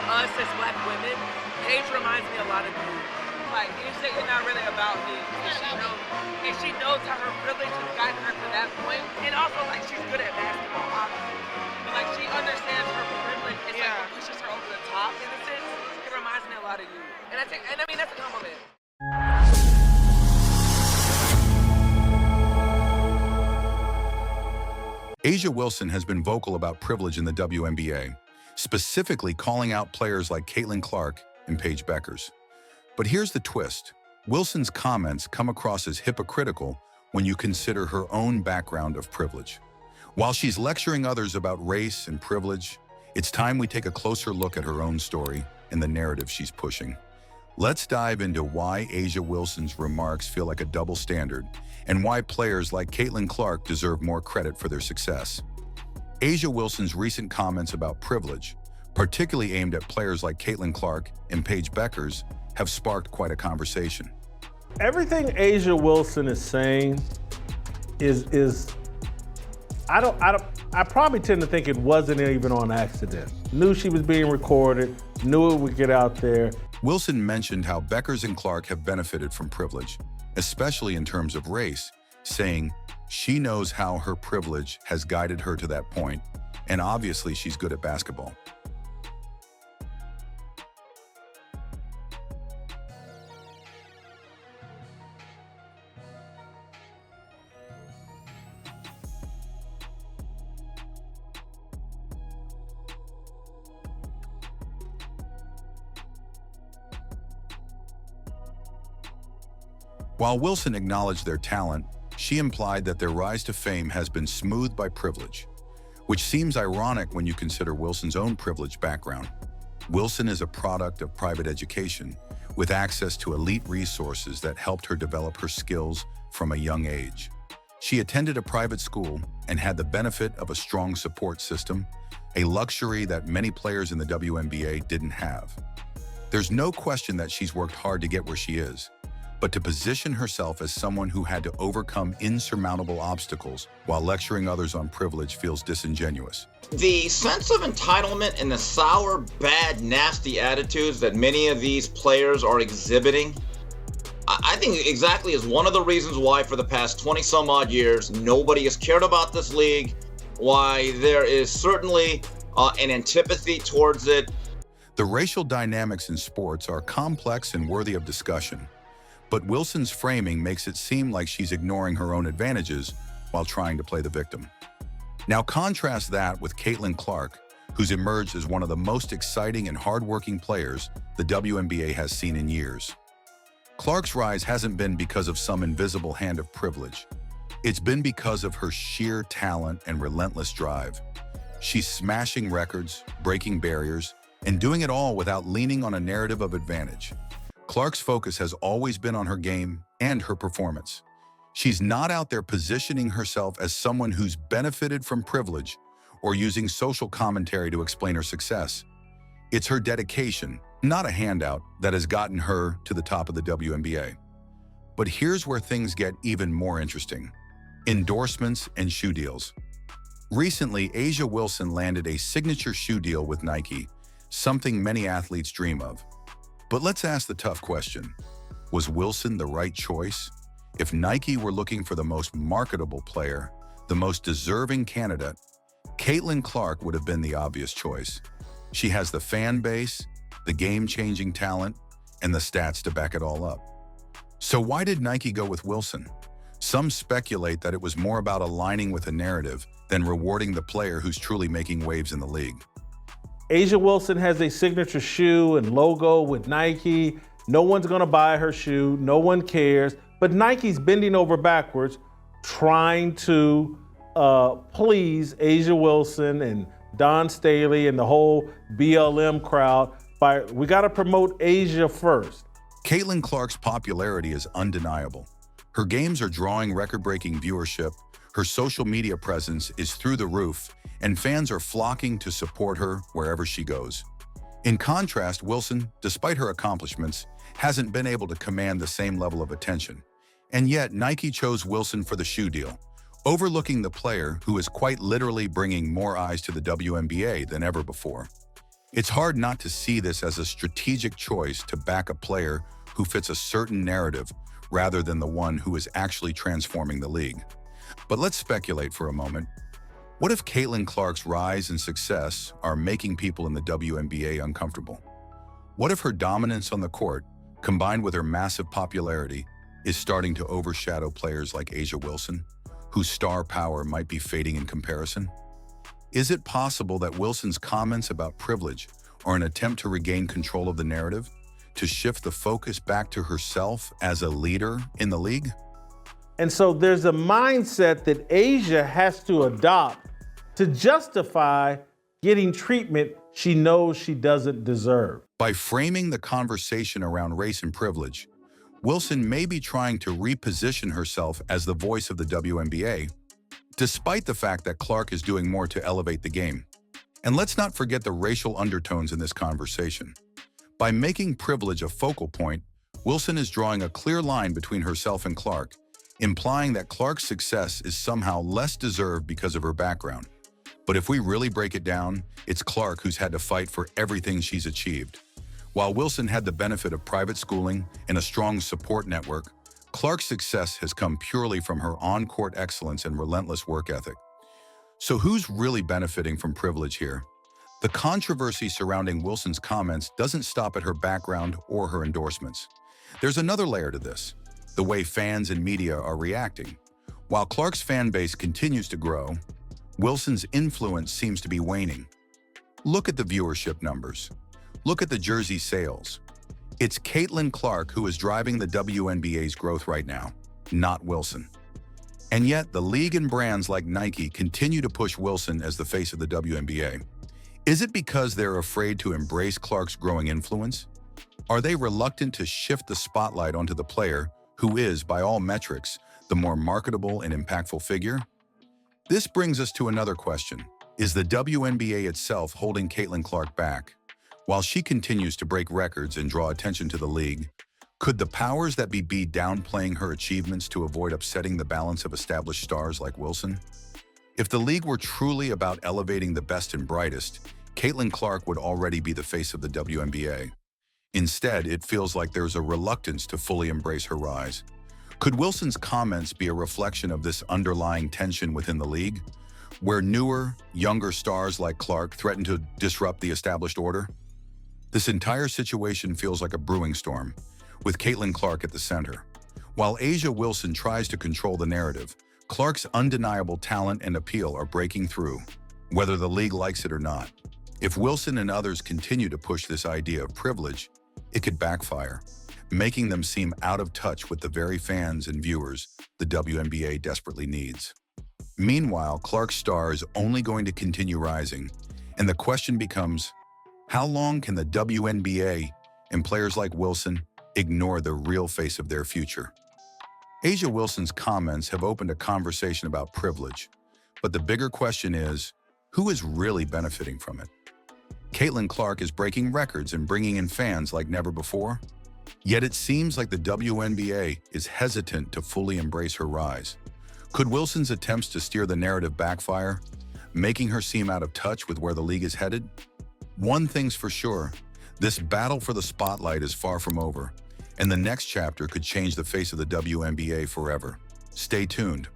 Us as black women, Paige reminds me a lot of you. Like, you say you're not really about me. And she knows how her privilege has gotten her to that point. And also, like, she's good at basketball, obviously. But, like, she understands her privilege. It's like what pushes her over the top, in a sense. It reminds me a lot of you. And I mean, that's a compliment. A'ja Wilson has been vocal about privilege in the WNBA, specifically calling out players like Caitlin Clark and Paige Beuckers. But here's the twist. Wilson's comments come across as hypocritical when you consider her own background of privilege. While she's lecturing others about race and privilege, it's time we take a closer look at her own story and the narrative she's pushing. Let's dive into why A'ja Wilson's remarks feel like a double standard and why players like Caitlin Clark deserve more credit for their success. A'ja Wilson's recent comments about privilege, particularly aimed at players like Caitlin Clark and Paige Beuckers, have sparked quite a conversation. Everything A'ja Wilson is saying I probably tend to think it wasn't even on accident. Knew she was being recorded, knew it would get out there. Wilson mentioned how Bueckers and Clark have benefited from privilege, especially in terms of race, saying she knows how her privilege has guided her to that point, and obviously she's good at basketball. While Wilson acknowledged their talent, she implied that their rise to fame has been smoothed by privilege, which seems ironic when you consider Wilson's own privileged background. Wilson is a product of private education, with access to elite resources that helped her develop her skills from a young age. She attended a private school and had the benefit of a strong support system, a luxury that many players in the WNBA didn't have. There's no question that she's worked hard to get where she is, but to position herself as someone who had to overcome insurmountable obstacles while lecturing others on privilege feels disingenuous. The sense of entitlement and the sour, bad, nasty attitudes that many of these players are exhibiting, I think exactly is one of the reasons why for the past 20-some odd years, nobody has cared about this league, why there is certainly an antipathy towards it. The racial dynamics in sports are complex and worthy of discussion. But Wilson's framing makes it seem like she's ignoring her own advantages while trying to play the victim. Now contrast that with Caitlin Clark, who's emerged as one of the most exciting and hardworking players the WNBA has seen in years. Clark's rise hasn't been because of some invisible hand of privilege. It's been because of her sheer talent and relentless drive. She's smashing records, breaking barriers, and doing it all without leaning on a narrative of advantage. Clark's focus has always been on her game and her performance. She's not out there positioning herself as someone who's benefited from privilege or using social commentary to explain her success. It's her dedication, not a handout, that has gotten her to the top of the WNBA. But here's where things get even more interesting: endorsements and shoe deals. Recently, A'ja Wilson landed a signature shoe deal with Nike, something many athletes dream of. But let's ask the tough question. Was Wilson the right choice? If Nike were looking for the most marketable player, the most deserving candidate, Caitlin Clark would have been the obvious choice. She has the fan base, the game-changing talent, and the stats to back it all up. So why did Nike go with Wilson? Some speculate that it was more about aligning with a narrative than rewarding the player who's truly making waves in the league. A'ja Wilson has a signature shoe and logo with Nike. No one's gonna buy her shoe, no one cares, but Nike's bending over backwards trying to please A'ja Wilson and Don Staley and the whole BLM crowd we gotta promote A'ja first. Caitlin Clark's popularity is undeniable. Her games are drawing record-breaking viewership, her social media presence is through the roof, and fans are flocking to support her wherever she goes. In contrast, Wilson, despite her accomplishments, hasn't been able to command the same level of attention. And yet, Nike chose Wilson for the shoe deal, overlooking the player who is quite literally bringing more eyes to the WNBA than ever before. It's hard not to see this as a strategic choice to back a player who fits a certain narrative rather than the one who is actually transforming the league. But let's speculate for a moment. What if Caitlin Clark's rise and success are making people in the WNBA uncomfortable? What if her dominance on the court, combined with her massive popularity, is starting to overshadow players like A'ja Wilson, whose star power might be fading in comparison? Is it possible that Wilson's comments about privilege are an attempt to regain control of the narrative, to shift the focus back to herself as a leader in the league? And so there's a mindset that A'ja has to adopt to justify getting treatment she knows she doesn't deserve. By framing the conversation around race and privilege, Wilson may be trying to reposition herself as the voice of the WNBA, despite the fact that Clark is doing more to elevate the game. And let's not forget the racial undertones in this conversation. By making privilege a focal point, Wilson is drawing a clear line between herself and Clark, implying that Clark's success is somehow less deserved because of her background. But if we really break it down, it's Clark who's had to fight for everything she's achieved. While Wilson had the benefit of private schooling and a strong support network, Clark's success has come purely from her on-court excellence and relentless work ethic. So who's really benefiting from privilege here? The controversy surrounding Wilson's comments doesn't stop at her background or her endorsements. There's another layer to this: the way fans and media are reacting. While Clark's fan base continues to grow, Wilson's influence seems to be waning. Look at the viewership numbers. Look at the jersey sales. It's Caitlin Clark who is driving the WNBA's growth right now, not Wilson. And yet, the league and brands like Nike continue to push Wilson as the face of the WNBA. Is it because they're afraid to embrace Clark's growing influence? Are they reluctant to shift the spotlight onto the player who is, by all metrics, the more marketable and impactful figure? This brings us to another question. Is the WNBA itself holding Caitlin Clark back? While she continues to break records and draw attention to the league, could the powers that be downplaying her achievements to avoid upsetting the balance of established stars like Wilson? If the league were truly about elevating the best and brightest, Caitlin Clark would already be the face of the WNBA. Instead, it feels like there's a reluctance to fully embrace her rise. Could Wilson's comments be a reflection of this underlying tension within the league, where newer, younger stars like Clark threaten to disrupt the established order? This entire situation feels like a brewing storm, with Caitlin Clark at the center. While A'ja Wilson tries to control the narrative, Clark's undeniable talent and appeal are breaking through, whether the league likes it or not. If Wilson and others continue to push this idea of privilege, it could backfire, making them seem out of touch with the very fans and viewers the WNBA desperately needs. Meanwhile, Clark's star is only going to continue rising, and the question becomes, how long can the WNBA and players like Wilson ignore the real face of their future? A'ja Wilson's comments have opened a conversation about privilege, but the bigger question is, who is really benefiting from it? Caitlin Clark is breaking records and bringing in fans like never before. Yet it seems like the WNBA is hesitant to fully embrace her rise. Could Wilson's attempts to steer the narrative backfire, making her seem out of touch with where the league is headed? One thing's for sure, this battle for the spotlight is far from over, and the next chapter could change the face of the WNBA forever. Stay tuned.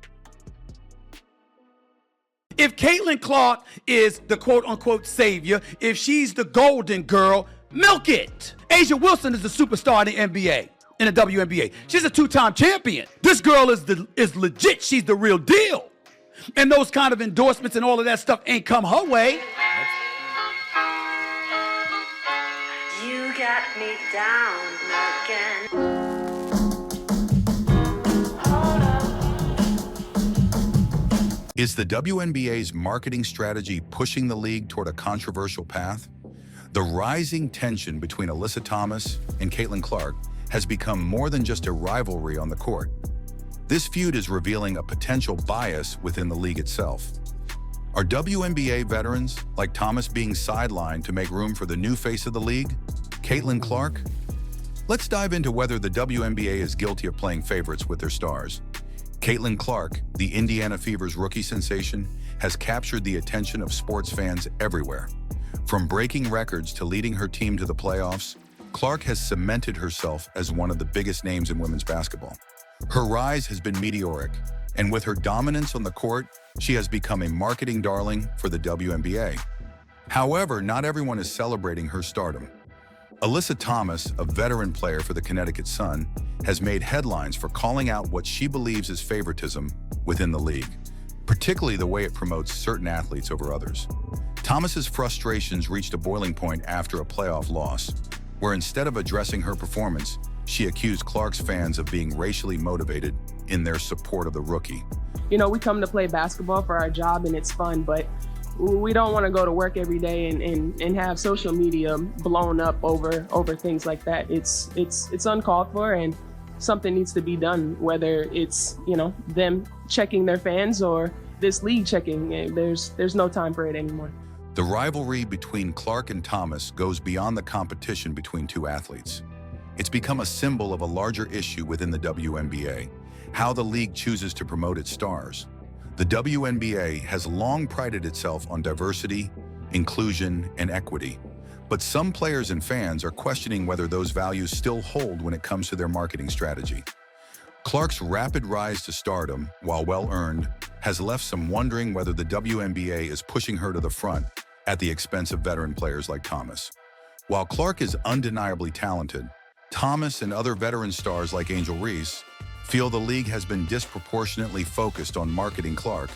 If Caitlin Clark is the quote-unquote savior, if she's the golden girl, milk it. A'ja Wilson is the superstar in the NBA, in the WNBA. She's a two-time champion. This girl is legit. She's the real deal. And those kind of endorsements and all of that stuff ain't come her way. You got me down again. Is the WNBA's marketing strategy pushing the league toward a controversial path? The rising tension between Alyssa Thomas and Caitlin Clark has become more than just a rivalry on the court. This feud is revealing a potential bias within the league itself. Are WNBA veterans like Thomas being sidelined to make room for the new face of the league, Caitlin Clark? Let's dive into whether the WNBA is guilty of playing favorites with their stars. Caitlin Clark, the Indiana Fever's rookie sensation, has captured the attention of sports fans everywhere. From breaking records to leading her team to the playoffs, Clark has cemented herself as one of the biggest names in women's basketball. Her rise has been meteoric, and with her dominance on the court, she has become a marketing darling for the WNBA. However, not everyone is celebrating her stardom. Alyssa Thomas, a veteran player for the Connecticut Sun, has made headlines for calling out what she believes is favoritism within the league, particularly the way it promotes certain athletes over others. Thomas's frustrations reached a boiling point after a playoff loss, where instead of addressing her performance, she accused Clark's fans of being racially motivated in their support of the rookie. You know, we come to play basketball for our job and it's fun, but we don't want to go to work every day and have social media blown up over things like that. It's uncalled for, and something needs to be done, whether it's, you know, them checking their fans or this league checking. There's no time for it anymore. The rivalry between Clark and Thomas goes beyond the competition between two athletes. It's become a symbol of a larger issue within the WNBA, how the league chooses to promote its stars. The WNBA has long prided itself on diversity, inclusion, and equity, but some players and fans are questioning whether those values still hold when it comes to their marketing strategy. Clark's rapid rise to stardom, while well-earned, has left some wondering whether the WNBA is pushing her to the front at the expense of veteran players like Thomas. While Clark is undeniably talented, Thomas and other veteran stars like Angel Reese feel the league has been disproportionately focused on marketing Clark,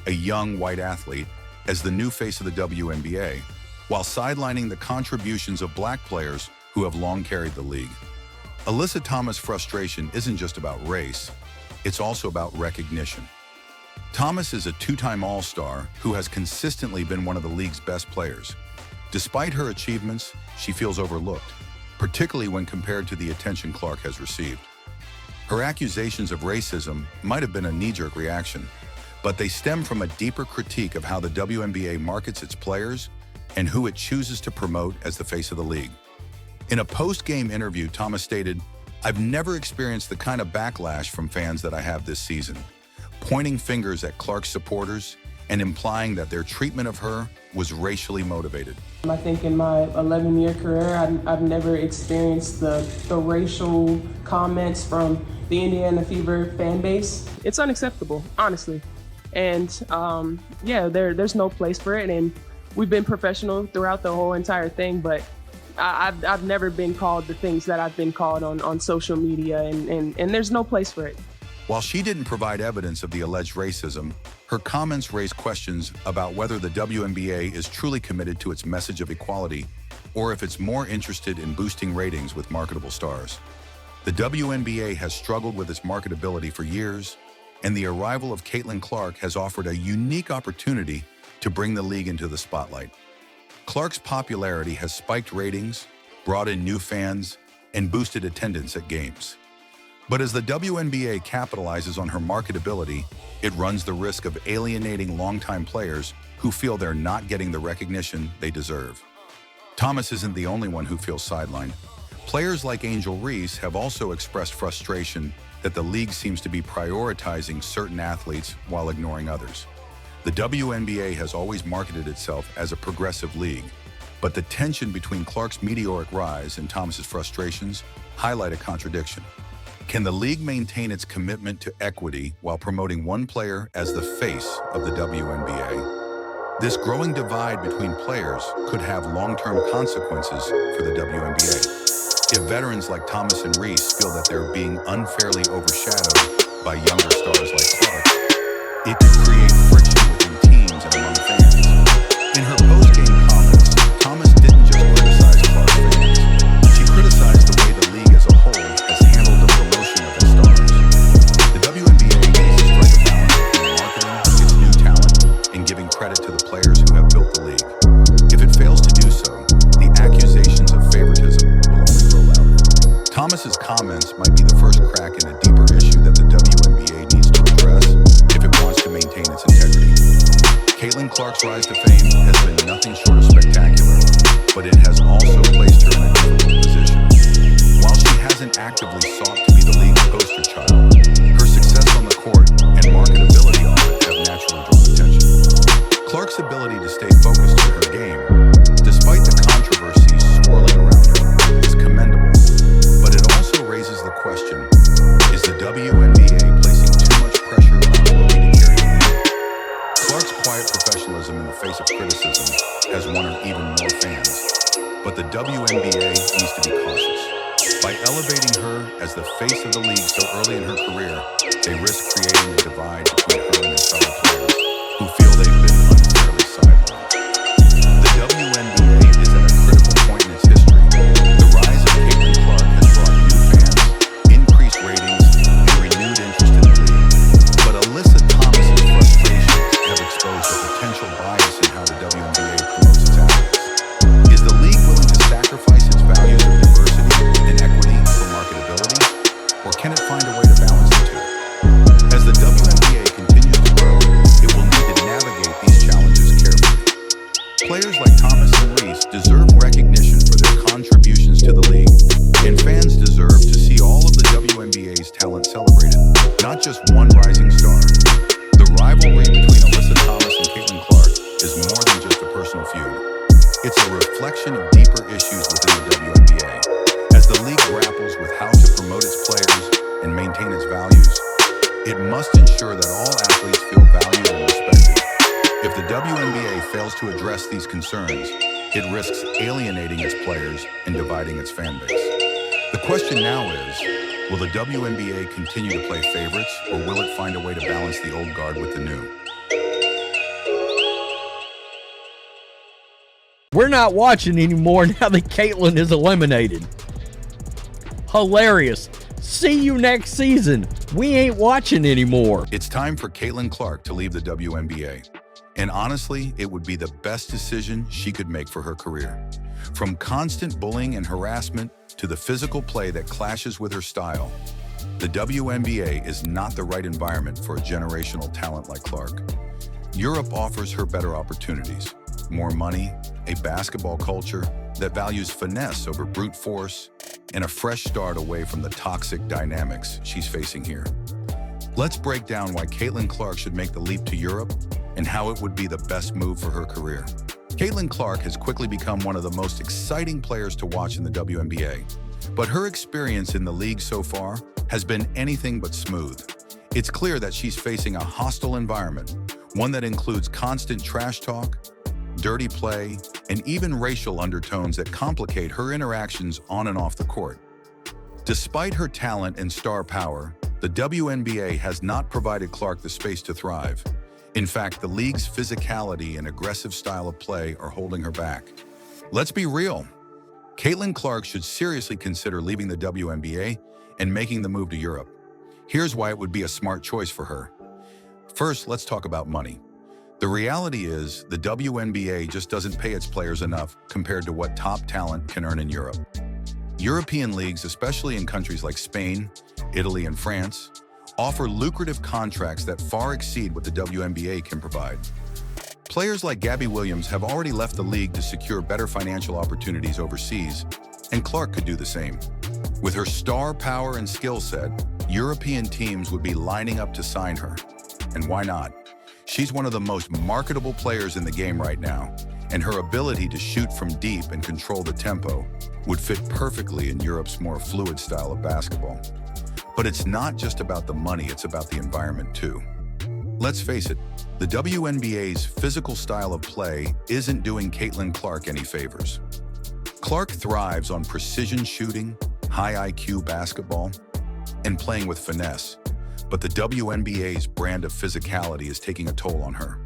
a young white athlete, as the new face of the WNBA, while sidelining the contributions of black players who have long carried the league. Alyssa Thomas' frustration isn't just about race, it's also about recognition. Thomas is a two-time All-Star who has consistently been one of the league's best players. Despite her achievements, she feels overlooked, particularly when compared to the attention Clark has received. Her accusations of racism might have been a knee-jerk reaction, but they stem from a deeper critique of how the WNBA markets its players and who it chooses to promote as the face of the league. In a post-game interview, Thomas stated, "I've never experienced the kind of backlash from fans that I have this season," pointing fingers at Clark's supporters and implying that their treatment of her was racially motivated. I think in my 11-year career, I've never experienced the racial comments from the Indiana Fever fan base. It's unacceptable, honestly. And yeah, there's no place for it. And we've been professional throughout the whole entire thing, but I've never been called the things that I've been called on social media, and there's no place for it. While she didn't provide evidence of the alleged racism, her comments raised questions about whether the WNBA is truly committed to its message of equality or if it's more interested in boosting ratings with marketable stars. The WNBA has struggled with its marketability for years, and the arrival of Caitlin Clark has offered a unique opportunity to bring the league into the spotlight. Clark's popularity has spiked ratings, brought in new fans, and boosted attendance at games. But as the WNBA capitalizes on her marketability, it runs the risk of alienating longtime players who feel they're not getting the recognition they deserve. Thomas isn't the only one who feels sidelined. Players like Angel Reese have also expressed frustration that the league seems to be prioritizing certain athletes while ignoring others. The WNBA has always marketed itself as a progressive league, but the tension between Clark's meteoric rise and Thomas's frustrations highlight a contradiction. Can the league maintain its commitment to equity while promoting one player as the face of the WNBA? This growing divide between players could have long-term consequences for the WNBA. If veterans like Thomas and Reese feel that they're being unfairly overshadowed by younger stars like Clark, it could create friction within teams and among fans. In her post-game comments, Thomas didn't just criticize Clark's fans. She criticized the way the league as a whole has handled the promotion of its stars. The WNBA needs to strike a balance between marketing its new talent and giving credit to the players who have built the league. If it fails to do so, the accusations of favoritism will only grow louder. Thomas's comments might be the first crack in a deeper issue that the WNBA needs to address if it wants to maintain its integrity. Caitlin Clark's rise to fame has been nothing short of spectacular, but it has also placed her in a difficult position. While she hasn't actively sought to be the league's poster child, her success on the court and marketability of it have naturally drawn attention. Clark's ability to stay focused on her game, won her even more fans. But the WNBA needs to be cautious. By elevating her as the face of the league so early in her career, they risk creating a divide between her and her fellow players who feel they've been unfairly sidelined. The WNBA is at a critical point in its history. The rise of Caitlin Clark has brought new fans, increased ratings, and renewed interest in the league. But Alyssa Thomas's frustrations have exposed a potential bias in how the WNBA promotes its athletes. Is the league willing to sacrifice its values of diversity and equity for marketability? Or can it find a way to balance the two? As the WNBA continues to grow, it will need to navigate these challenges carefully. Players like Thomas and Reese deserve recognition for their contributions to the league, and fans deserve to see all of the WNBA's talent celebrated, not just one rising star. The rivalry between Alyssa Thomas and Caitlin Clark is more than just a personal feud. It's a reflection of deeper issues within the WNBA. As the league grapples with how to promote its players and maintain its values, it must ensure that all athletes feel valued and respected. If the WNBA fails to address these concerns, it risks alienating its players and dividing its fan base. The question now is, will the WNBA continue to play favorites, or will it find a way to balance the old guard with the new? We're not watching anymore now that Caitlin is eliminated. Hilarious. See you next season. We ain't watching anymore. It's time for Caitlin Clark to leave the WNBA. And honestly, it would be the best decision she could make for her career. From constant bullying and harassment to the physical play that clashes with her style, the WNBA is not the right environment for a generational talent like Clark. Europe offers her better opportunities, more money, a basketball culture that values finesse over brute force, and a fresh start away from the toxic dynamics she's facing here. Let's break down why Caitlin Clark should make the leap to Europe and how it would be the best move for her career. Caitlin Clark has quickly become one of the most exciting players to watch in the WNBA, but her experience in the league so far has been anything but smooth. It's clear that she's facing a hostile environment, one that includes constant trash talk, dirty play, and even racial undertones that complicate her interactions on and off the court. Despite her talent and star power, the WNBA has not provided Clark the space to thrive. In fact, the league's physicality and aggressive style of play are holding her back. Let's be real. Caitlin Clark should seriously consider leaving the WNBA and making the move to Europe. Here's why it would be a smart choice for her. First, let's talk about money. The reality is, the WNBA just doesn't pay its players enough compared to what top talent can earn in Europe. European leagues, especially in countries like Spain, Italy, and France, offer lucrative contracts that far exceed what the WNBA can provide. Players like Gabby Williams have already left the league to secure better financial opportunities overseas, and Clark could do the same. With her star power and skill set, European teams would be lining up to sign her. And why not? She's one of the most marketable players in the game right now, and her ability to shoot from deep and control the tempo would fit perfectly in Europe's more fluid style of basketball. But it's not just about the money, it's about the environment too. Let's face it, the WNBA's physical style of play isn't doing Caitlin Clark any favors. Clark thrives on precision shooting, high IQ basketball, and playing with finesse. But the WNBA's brand of physicality is taking a toll on her.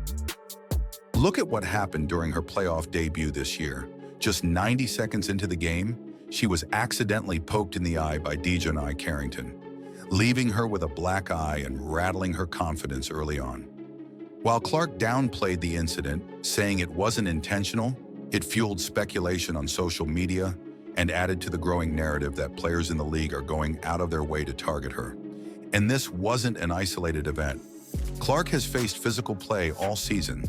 Look at what happened during her playoff debut this year. Just 90 seconds into the game, she was accidentally poked in the eye by Dejanai Carrington, leaving her with a black eye and rattling her confidence early on. While Clark downplayed the incident, saying it wasn't intentional, it fueled speculation on social media and added to the growing narrative that players in the league are going out of their way to target her. And this wasn't an isolated event. Clark has faced physical play all season,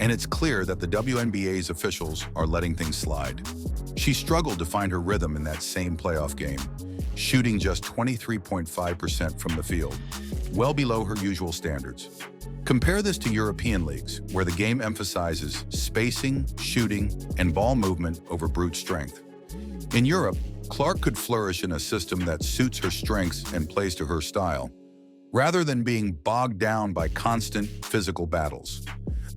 and it's clear that the WNBA's officials are letting things slide. She struggled to find her rhythm in that same playoff game, shooting just 23.5% from the field, well below her usual standards. Compare this to European leagues, where the game emphasizes spacing, shooting, and ball movement over brute strength. In Europe, Clark could flourish in a system that suits her strengths and plays to her style, rather than being bogged down by constant physical battles.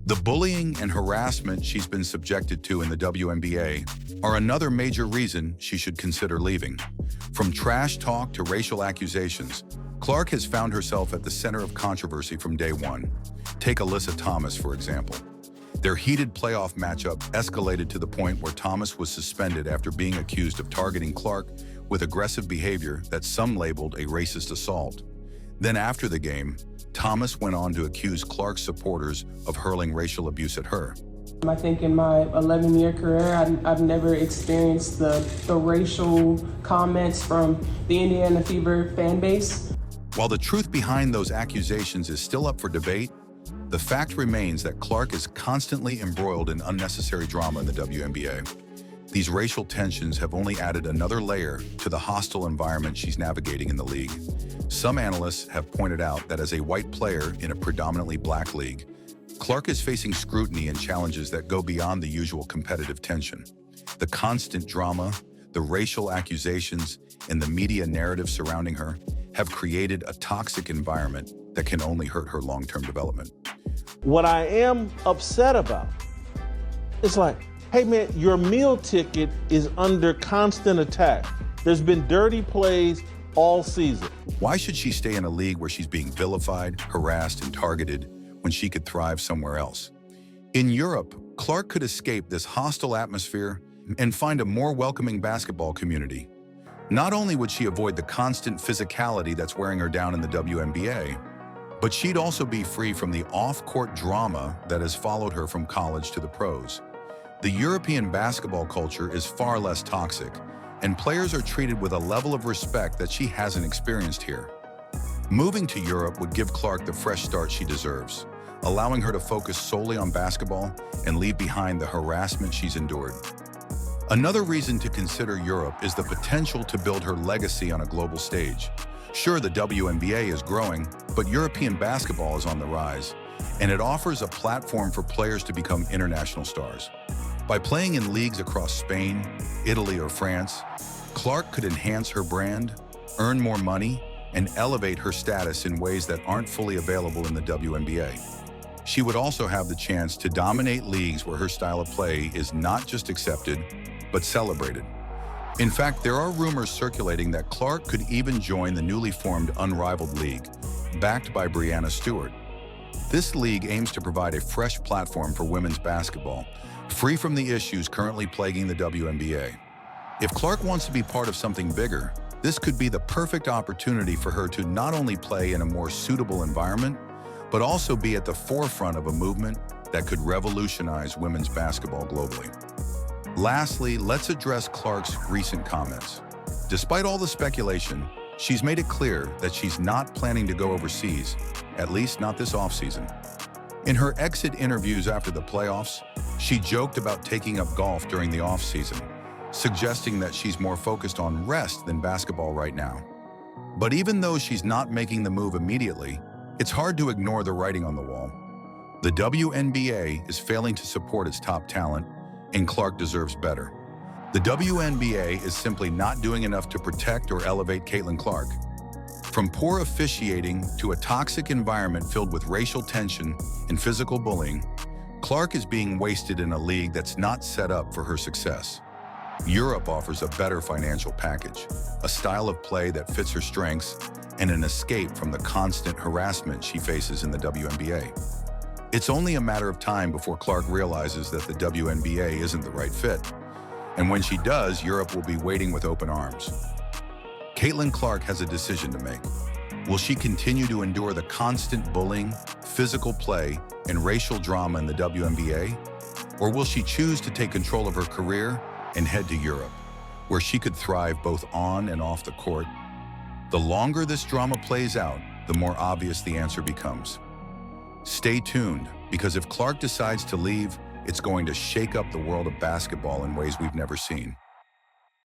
The bullying and harassment she's been subjected to in the WNBA are another major reason she should consider leaving. From trash talk to racial accusations, Clark has found herself at the center of controversy from day one. Take Alyssa Thomas, for example. Their heated playoff matchup escalated to the point where Thomas was suspended after being accused of targeting Clark with aggressive behavior that some labeled a racist assault. Then after the game, Thomas went on to accuse Clark's supporters of hurling racial abuse at her. I think in my 11-year career, I've never experienced the racial comments from the Indiana Fever fan base. While the truth behind those accusations is still up for debate, the fact remains that Clark is constantly embroiled in unnecessary drama in the WNBA. These racial tensions have only added another layer to the hostile environment she's navigating in the league. Some analysts have pointed out that as a white player in a predominantly black league, Clark is facing scrutiny and challenges that go beyond the usual competitive tension. The constant drama, the racial accusations, and the media narrative surrounding her have created a toxic environment that can only hurt her long-term development. What I am upset about is like, hey man, your meal ticket is under constant attack. There's been dirty plays all season. Why should she stay in a league where she's being vilified, harassed, and targeted when she could thrive somewhere else? In Europe, Clark could escape this hostile atmosphere and find a more welcoming basketball community. Not only would she avoid the constant physicality that's wearing her down in the WNBA, but she'd also be free from the off-court drama that has followed her from college to the pros. The European basketball culture is far less toxic, and players are treated with a level of respect that she hasn't experienced here. Moving to Europe would give Clark the fresh start she deserves, allowing her to focus solely on basketball and leave behind the harassment she's endured. Another reason to consider Europe is the potential to build her legacy on a global stage. Sure, the WNBA is growing, but European basketball is on the rise, and it offers a platform for players to become international stars. By playing in leagues across Spain, Italy, or France, Clark could enhance her brand, earn more money, and elevate her status in ways that aren't fully available in the WNBA. She would also have the chance to dominate leagues where her style of play is not just accepted, but celebrated. In fact, there are rumors circulating that Clark could even join the newly formed Unrivaled League, backed by Breanna Stewart. This league aims to provide a fresh platform for women's basketball, free from the issues currently plaguing the WNBA. If Clark wants to be part of something bigger, this could be the perfect opportunity for her to not only play in a more suitable environment, but also be at the forefront of a movement that could revolutionize women's basketball globally. Lastly, let's address Clark's recent comments. Despite all the speculation, she's made it clear that she's not planning to go overseas, at least not this offseason. In her exit interviews after the playoffs, she joked about taking up golf during the offseason, suggesting that she's more focused on rest than basketball right now. But even though she's not making the move immediately, it's hard to ignore the writing on the wall. The WNBA is failing to support its top talent, and Clark deserves better. The WNBA is simply not doing enough to protect or elevate Caitlin Clark. From poor officiating to a toxic environment filled with racial tension and physical bullying, Clark is being wasted in a league that's not set up for her success. Europe offers a better financial package, a style of play that fits her strengths, and an escape from the constant harassment she faces in the WNBA. It's only a matter of time before Clark realizes that the WNBA isn't the right fit. And when she does, Europe will be waiting with open arms. Caitlin Clark has a decision to make. Will she continue to endure the constant bullying, physical play, and racial drama in the WNBA? Or will she choose to take control of her career and head to Europe, where she could thrive both on and off the court? The longer this drama plays out, the more obvious the answer becomes. Stay tuned, because if Clark decides to leave, it's going to shake up the world of basketball in ways we've never seen.